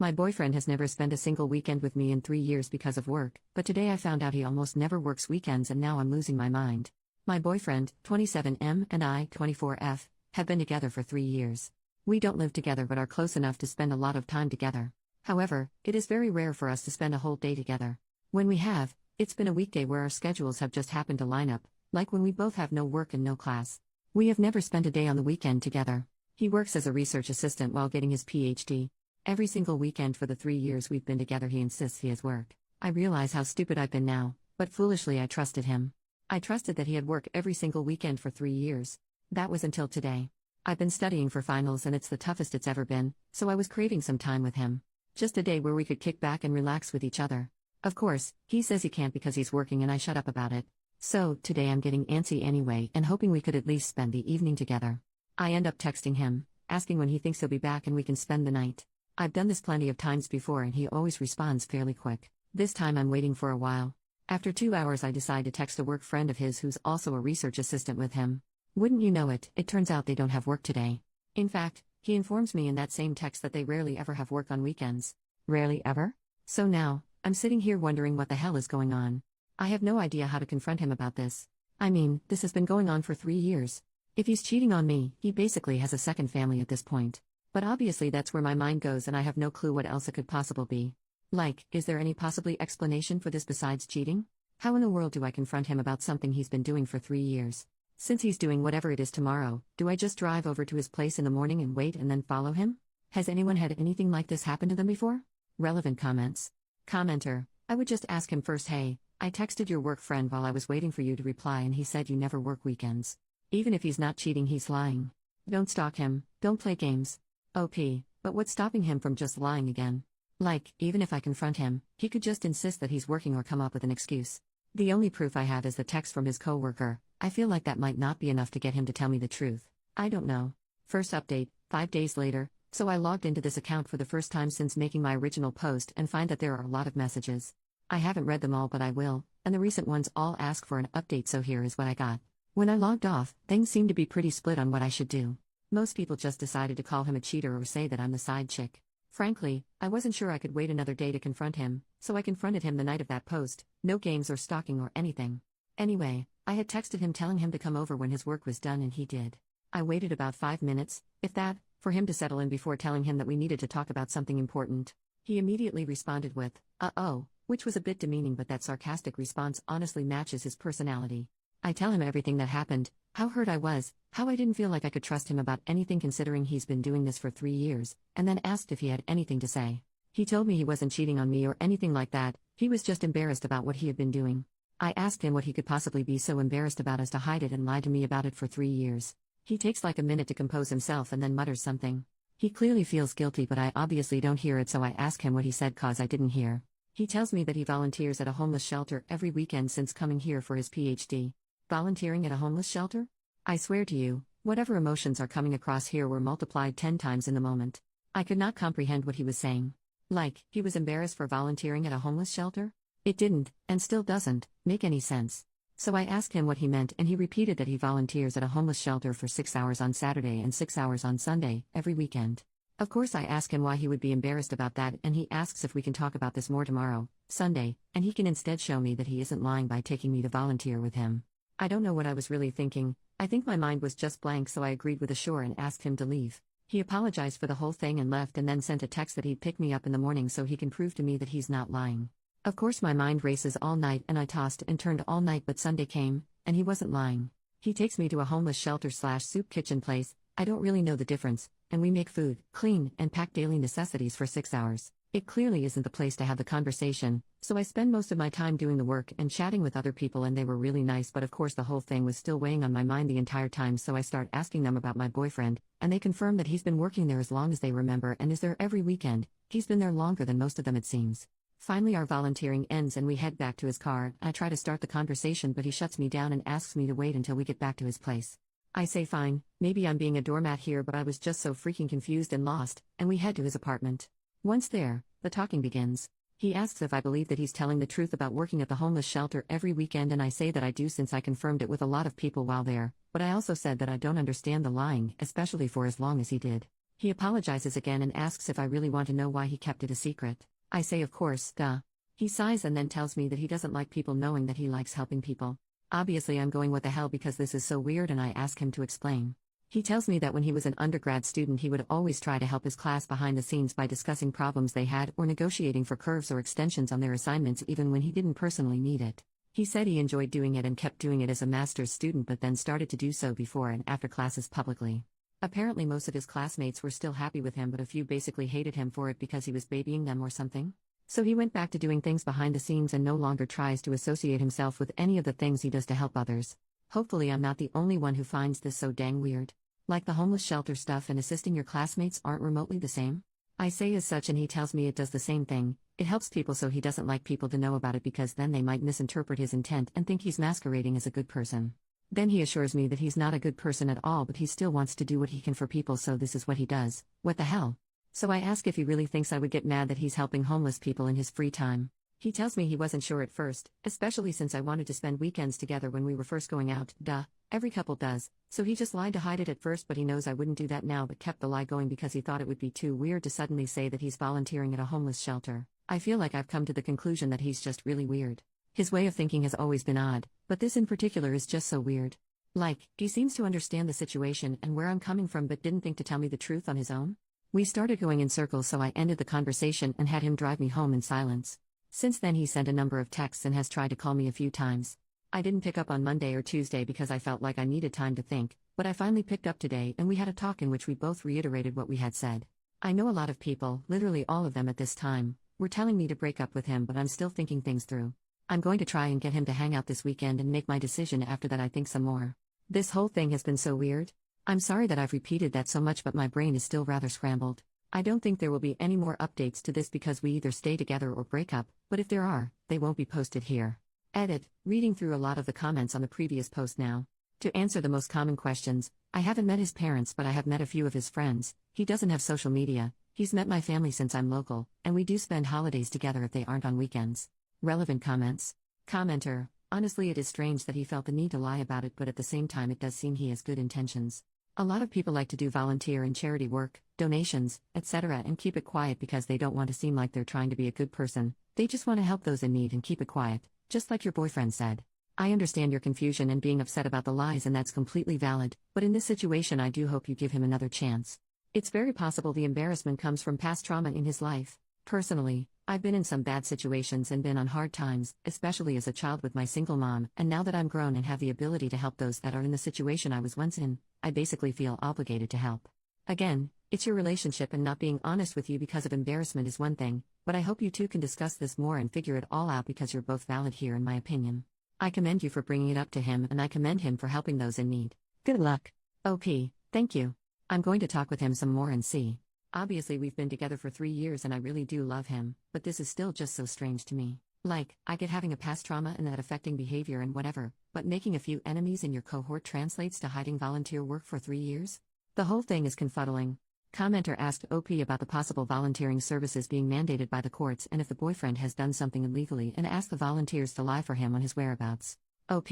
My boyfriend has never spent a single weekend with me in 3 years because of work, but today I found out he almost never works weekends and now I'm losing my mind. My boyfriend, 27M, and I, 24F, have been together for 3 years. We don't live together but are close enough to spend a lot of time together. However, it is very rare for us to spend a whole day together. When we have, it's been a weekday where our schedules have just happened to line up, like when we both have no work and no class. We have never spent a day on the weekend together. He works as a research assistant while getting his PhD. Every single weekend for the 3 years we've been together he insists he has work. I realize how stupid I've been now, but foolishly I trusted him. I trusted that he had work every single weekend for 3 years. That was until today. I've been studying for finals and it's the toughest it's ever been, so I was craving some time with him. Just a day where we could kick back and relax with each other. Of course, he says he can't because he's working and I shut up about it. So, today I'm getting antsy anyway and hoping we could at least spend the evening together. I end up texting him, asking when he thinks he'll be back and we can spend the night. I've done this plenty of times before and he always responds fairly quick. This time I'm waiting for a while. After 2 hours I decide to text a work friend of his who's also a research assistant with him. Wouldn't you know it, it turns out they don't have work today. In fact, he informs me in that same text that they rarely ever have work on weekends. Rarely ever? So now, I'm sitting here wondering what the hell is going on. I have no idea how to confront him about this. I mean, this has been going on for 3 years. If he's cheating on me, he basically has a second family at this point. But obviously that's where my mind goes and I have no clue what else it could possibly be. Like, is there any possibly explanation for this besides cheating? How in the world do I confront him about something he's been doing for 3 years? Since he's doing whatever it is tomorrow, do I just drive over to his place in the morning and wait and then follow him? Has anyone had anything like this happen to them before? Relevant comments. Commenter, I would just ask him first, hey, I texted your work friend while I was waiting for you to reply and he said you never work weekends. Even if he's not cheating he's lying. Don't stalk him, don't play games. OP, but what's stopping him from just lying again? Like, even if I confront him, he could just insist that he's working or come up with an excuse. The only proof I have is the text from his coworker. I feel like that might not be enough to get him to tell me the truth. I don't know. First update, 5 days later, so I logged into this account for the first time since making my original post and find that there are a lot of messages. I haven't read them all but I will, and the recent ones all ask for an update so here is what I got. When I logged off, things seemed to be pretty split on what I should do. Most people just decided to call him a cheater or say that I'm the side chick. Frankly, I wasn't sure I could wait another day to confront him, so I confronted him the night of that post, no games or stalking or anything. Anyway, I had texted him telling him to come over when his work was done and he did. I waited about 5 minutes, if that, for him to settle in before telling him that we needed to talk about something important. He immediately responded with, uh-oh, which was a bit demeaning but that sarcastic response honestly matches his personality. I tell him everything that happened, how hurt I was, how I didn't feel like I could trust him about anything considering he's been doing this for 3 years, and then asked if he had anything to say. He told me he wasn't cheating on me or anything like that, he was just embarrassed about what he had been doing. I asked him what he could possibly be so embarrassed about as to hide it and lie to me about it for 3 years. He takes like a minute to compose himself and then mutters something. He clearly feels guilty but I obviously don't hear it so I ask him what he said cause I didn't hear. He tells me that he volunteers at a homeless shelter every weekend since coming here for his PhD. Volunteering at a homeless shelter? I swear to you, whatever emotions are coming across here were multiplied 10 times in the moment. I could not comprehend what he was saying. Like, he was embarrassed for volunteering at a homeless shelter? It didn't, and still doesn't, make any sense. So I asked him what he meant and he repeated that he volunteers at a homeless shelter for 6 hours on Saturday and 6 hours on Sunday, every weekend. Of course I ask him why he would be embarrassed about that and he asks if we can talk about this more tomorrow, Sunday, and he can instead show me that he isn't lying by taking me to volunteer with him. I don't know what I was really thinking. I think my mind was just blank so I agreed with a sure and asked him to leave. He apologized for the whole thing and left and then sent a text that he'd pick me up in the morning so he can prove to me that he's not lying. Of course my mind races all night and I tossed and turned all night but Sunday came, and he wasn't lying. He takes me to a homeless shelter/soup kitchen place, I don't really know the difference, and we make food, clean, and pack daily necessities for 6 hours. It clearly isn't the place to have the conversation, so I spend most of my time doing the work and chatting with other people and they were really nice but of course the whole thing was still weighing on my mind the entire time so I start asking them about my boyfriend, and they confirm that he's been working there as long as they remember and is there every weekend. He's been there longer than most of them it seems. Finally our volunteering ends and we head back to his car. I try to start the conversation but he shuts me down and asks me to wait until we get back to his place. I say fine, maybe I'm being a doormat here but I was just so freaking confused and lost, and we head to his apartment. Once there, the talking begins. He asks if I believe that he's telling the truth about working at the homeless shelter every weekend and I say that I do since I confirmed it with a lot of people while there, but I also said that I don't understand the lying, especially for as long as he did. He apologizes again and asks if I really want to know why he kept it a secret. I say of course, duh. He sighs and then tells me that he doesn't like people knowing that he likes helping people. Obviously I'm going what the hell because this is so weird and I ask him to explain. He tells me that when he was an undergrad student he would always try to help his class behind the scenes by discussing problems they had or negotiating for curves or extensions on their assignments even when he didn't personally need it. He said he enjoyed doing it and kept doing it as a master's student but then started to do so before and after classes publicly. Apparently most of his classmates were still happy with him but a few basically hated him for it because he was babying them or something. So he went back to doing things behind the scenes and no longer tries to associate himself with any of the things he does to help others. Hopefully I'm not the only one who finds this so dang weird. Like the homeless shelter stuff and assisting your classmates aren't remotely the same? I say as such and he tells me it does the same thing. It helps people so he doesn't like people to know about it because then they might misinterpret his intent and think he's masquerading as a good person. Then he assures me that he's not a good person at all but he still wants to do what he can for people so this is what he does. What the hell? So I ask if he really thinks I would get mad that he's helping homeless people in his free time. He tells me he wasn't sure at first, especially since I wanted to spend weekends together when we were first going out, duh, every couple does, so he just lied to hide it at first but he knows I wouldn't do that now but kept the lie going because he thought it would be too weird to suddenly say that he's volunteering at a homeless shelter. I feel like I've come to the conclusion that he's just really weird. His way of thinking has always been odd, but this in particular is just so weird. Like, he seems to understand the situation and where I'm coming from but didn't think to tell me the truth on his own. We started going in circles so I ended the conversation and had him drive me home in silence. Since then he sent a number of texts and has tried to call me a few times. I didn't pick up on Monday or Tuesday because I felt like I needed time to think, but I finally picked up today and we had a talk in which we both reiterated what we had said. I know a lot of people, literally all of them at this time, were telling me to break up with him but I'm still thinking things through. I'm going to try and get him to hang out this weekend and make my decision after that I think some more. This whole thing has been so weird. I'm sorry that I've repeated that so much but my brain is still rather scrambled. I don't think there will be any more updates to this because we either stay together or break up, but if there are, they won't be posted here. Edit, reading through a lot of the comments on the previous post now. To answer the most common questions, I haven't met his parents but I have met a few of his friends, he doesn't have social media, he's met my family since I'm local, and we do spend holidays together if they aren't on weekends. Relevant comments. Commenter, honestly it is strange that he felt the need to lie about it but at the same time it does seem he has good intentions. A lot of people like to do volunteer and charity work, donations, etc. and keep it quiet because they don't want to seem like they're trying to be a good person, they just want to help those in need and keep it quiet, just like your boyfriend said. I understand your confusion and being upset about the lies and that's completely valid, but in this situation I do hope you give him another chance. It's very possible the embarrassment comes from past trauma in his life. Personally, I've been in some bad situations and been on hard times, especially as a child with my single mom, and now that I'm grown and have the ability to help those that are in the situation I was once in, I basically feel obligated to help. Again, it's your relationship and not being honest with you because of embarrassment is one thing, but I hope you two can discuss this more and figure it all out because you're both valid here in my opinion. I commend you for bringing it up to him and I commend him for helping those in need. Good luck. OP, thank you. I'm going to talk with him some more and see. Obviously we've been together for 3 years and I really do love him, but this is still just so strange to me. Like, I get having a past trauma and that affecting behavior and whatever, but making a few enemies in your cohort translates to hiding volunteer work for 3 years? The whole thing is confuddling. Commenter asked OP about the possible volunteering services being mandated by the courts and if the boyfriend has done something illegally and asked the volunteers to lie for him on his whereabouts. OP,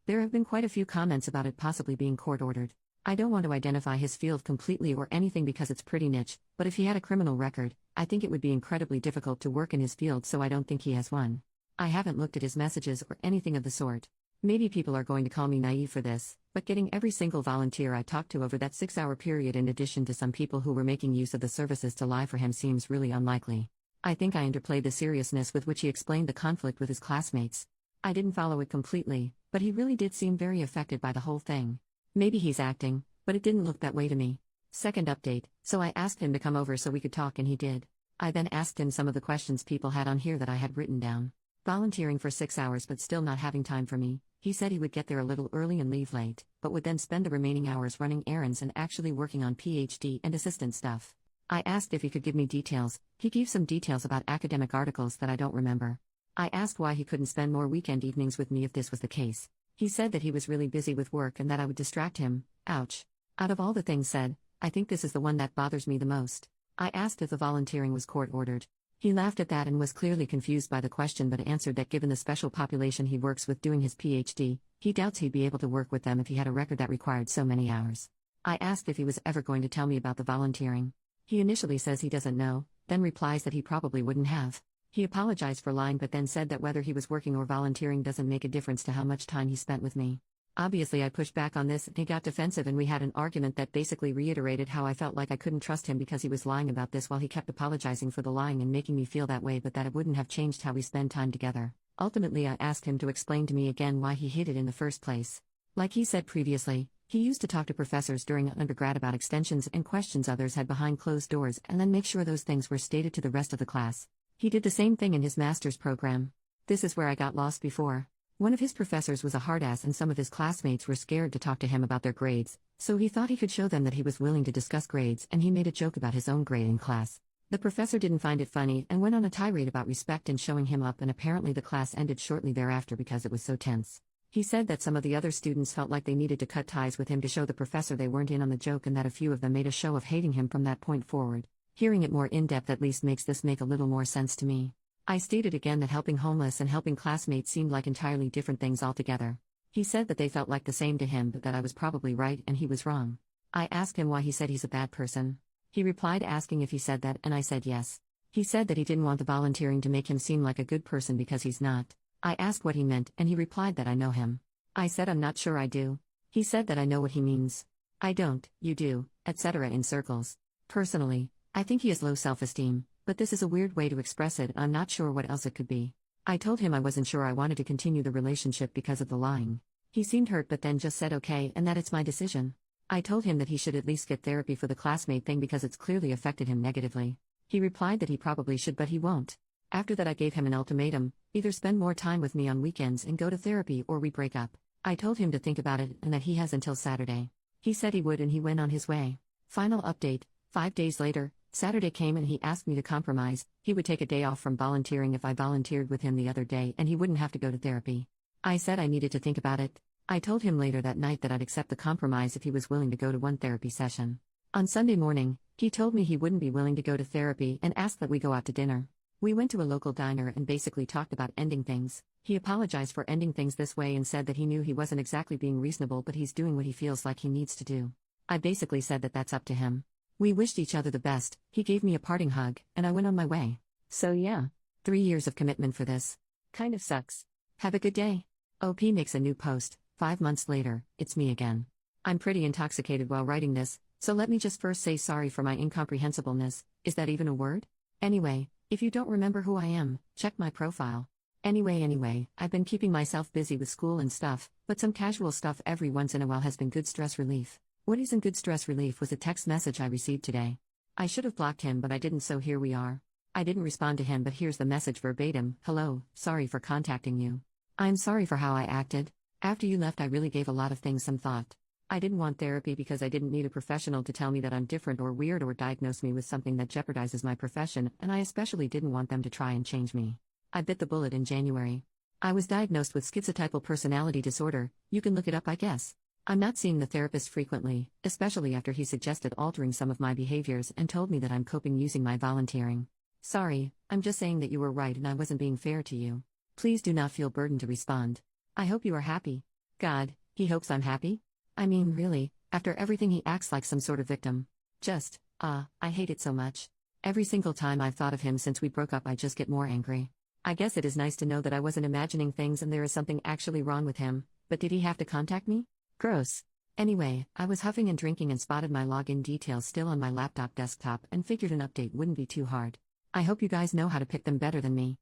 there have been quite a few comments about it possibly being court-ordered. I don't want to identify his field completely or anything because it's pretty niche, but if he had a criminal record, I think it would be incredibly difficult to work in his field so I don't think he has one. I haven't looked at his messages or anything of the sort. Maybe people are going to call me naive for this, but getting every single volunteer I talked to over that 6-hour period in addition to some people who were making use of the services to lie for him seems really unlikely. I think I underplayed the seriousness with which he explained the conflict with his classmates. I didn't follow it completely, but he really did seem very affected by the whole thing. Maybe he's acting, but it didn't look that way to me. Second update, so I asked him to come over so we could talk and he did. I then asked him some of the questions people had on here that I had written down. Volunteering for 6 hours but still not having time for me. He said he would get there a little early and leave late, but would then spend the remaining hours running errands and actually working on PhD and assistant stuff. I asked if he could give me details. He gave some details about academic articles that I don't remember. I asked why he couldn't spend more weekend evenings with me if this was the case. He said that he was really busy with work and that I would distract him. Ouch. Out of all the things said, I think this is the one that bothers me the most. I asked if the volunteering was court-ordered. He laughed at that and was clearly confused by the question but answered that given the special population he works with doing his PhD, he doubts he'd be able to work with them if he had a record that required so many hours. I asked if he was ever going to tell me about the volunteering. He initially says he doesn't know, then replies that he probably wouldn't have. He apologized for lying but then said that whether he was working or volunteering doesn't make a difference to how much time he spent with me. Obviously, I pushed back on this and he got defensive, and we had an argument that basically reiterated how I felt like I couldn't trust him because he was lying about this while he kept apologizing for the lying and making me feel that way, but that it wouldn't have changed how we spend time together. Ultimately, I asked him to explain to me again why he hid it in the first place. Like he said previously, he used to talk to professors during undergrad about extensions and questions others had behind closed doors and then make sure those things were stated to the rest of the class. He did the same thing in his master's program. This is where I got lost before. One of his professors was a hard ass and some of his classmates were scared to talk to him about their grades, so he thought he could show them that he was willing to discuss grades, and he made a joke about his own grade in class. The professor didn't find it funny and went on a tirade about respect and showing him up, and apparently the class ended shortly thereafter because it was so tense. He said that some of the other students felt like they needed to cut ties with him to show the professor they weren't in on the joke, and that a few of them made a show of hating him from that point forward. Hearing it more in-depth at least makes this make a little more sense to me. I stated again that helping homeless and helping classmates seemed like entirely different things altogether. He said that they felt like the same to him, but that I was probably right and he was wrong. I asked him why he said he's a bad person. He replied asking if he said that, and I said yes. He said that he didn't want the volunteering to make him seem like a good person because he's not. I asked what he meant, and he replied that I know him. I said I'm not sure I do. He said that I know what he means. I don't, you do, etc. in circles. Personally, I think he has low self-esteem, but this is a weird way to express it, and I'm not sure what else it could be. I told him I wasn't sure I wanted to continue the relationship because of the lying. He seemed hurt but then just said okay and that it's my decision. I told him that he should at least get therapy for the classmate thing because it's clearly affected him negatively. He replied that he probably should but he won't. After that I gave him an ultimatum: either spend more time with me on weekends and go to therapy or we break up. I told him to think about it and that he has until Saturday. He said he would and he went on his way. Final update: 5 days later, Saturday came and he asked me to compromise. He would take a day off from volunteering if I volunteered with him the other day and he wouldn't have to go to therapy. I said I needed to think about it. I told him later that night that I'd accept the compromise if he was willing to go to one therapy session. On Sunday morning, he told me he wouldn't be willing to go to therapy and asked that we go out to dinner. We went to a local diner and basically talked about ending things. He apologized for ending things this way and said that he knew he wasn't exactly being reasonable but he's doing what he feels like he needs to do. I basically said that that's up to him. We wished each other the best, he gave me a parting hug, and I went on my way. So yeah, 3 years of commitment for this. Kind of sucks. Have a good day. OP makes a new post. 5 months later, it's me again. I'm pretty intoxicated while writing this, so let me just first say sorry for my incomprehensibleness. Is that even a word? Anyway, if you don't remember who I am, check my profile. Anyway, I've been keeping myself busy with school and stuff, but some casual stuff every once in a while has been good stress relief. What isn't good stress relief was a text message I received today. I should have blocked him but I didn't, so here we are. I didn't respond to him but here's the message verbatim. Hello, sorry for contacting you. I'm sorry for how I acted. After you left I really gave a lot of things some thought. I didn't want therapy because I didn't need a professional to tell me that I'm different or weird or diagnose me with something that jeopardizes my profession, and I especially didn't want them to try and change me. I bit the bullet in January. I was diagnosed with schizotypal personality disorder. You can look it up, I guess. I'm not seeing the therapist frequently, especially after he suggested altering some of my behaviors and told me that I'm coping using my volunteering. Sorry, I'm just saying that you were right and I wasn't being fair to you. Please do not feel burdened to respond. I hope you are happy. God, he hopes I'm happy? I mean, really, after everything he acts like some sort of victim. I hate it so much. Every single time I've thought of him since we broke up I just get more angry. I guess it is nice to know that I wasn't imagining things and there is something actually wrong with him, but did he have to contact me? Gross. Anyway, I was huffing and drinking and spotted my login details still on my laptop desktop and figured an update wouldn't be too hard. I hope you guys know how to pick them better than me.